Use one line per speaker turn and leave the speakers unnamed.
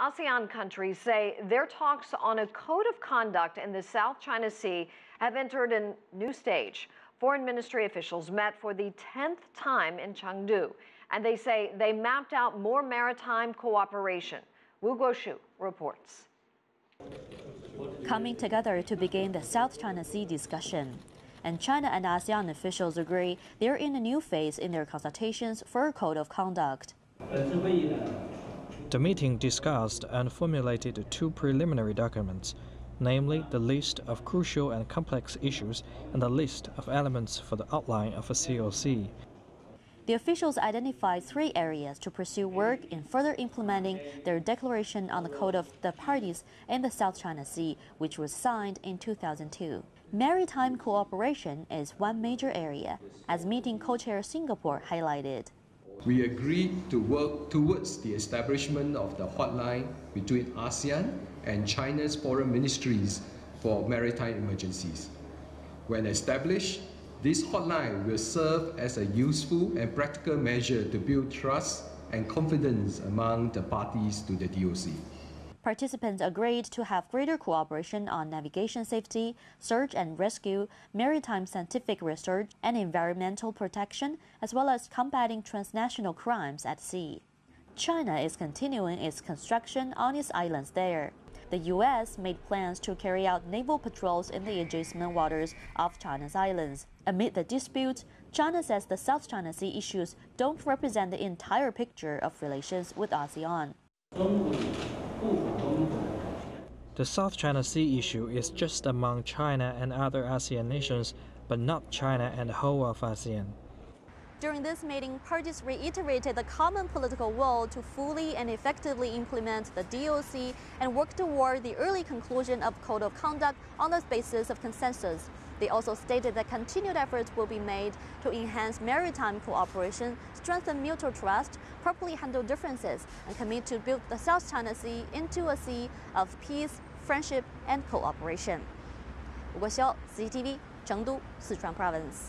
ASEAN countries say their talks on a code of conduct in the South China Sea have entered a new stage. Foreign ministry officials met for the 10th time in Chengdu, and they say they mapped out more maritime cooperation. Wu Guoxiu reports.
Coming together to begin the South China Sea discussion. And China and ASEAN officials agree they're in a new phase in their consultations for a code of conduct.
The meeting discussed and formulated two preliminary documents, namely the list of crucial and complex issues and the list of elements for the outline of a COC.
The officials identified 3 areas to pursue work in further implementing their declaration on the Code of the Parties in the South China Sea, which was signed in 2002. Maritime cooperation is one major area, as meeting co-chair Singapore highlighted.
We agreed to work towards the establishment of the hotline between ASEAN and China's foreign ministries for maritime emergencies. When established, this hotline will serve as a useful and practical measure to build trust and confidence among the parties to the DOC.
Participants agreed to have greater cooperation on navigation safety, search and rescue, maritime scientific research, and environmental protection, as well as combating transnational crimes at sea. China is continuing its construction on its islands there. The U.S. made plans to carry out naval patrols in the adjacent waters of China's islands. Amid the dispute, China says the South China Sea issues don't represent the entire picture of relations with ASEAN.
The South China Sea issue is just among China and other ASEAN nations, but not China and the whole of ASEAN.
During this meeting, parties reiterated the common political will to fully and effectively implement the DOC and work toward the early conclusion of Code of Conduct on the basis of consensus. They also stated that continued efforts will be made to enhance maritime cooperation, strengthen mutual trust, properly handle differences, and commit to build the South China Sea into a sea of peace, friendship, and cooperation. Wu Guoxiu, CCTV, Chengdu, Sichuan Province.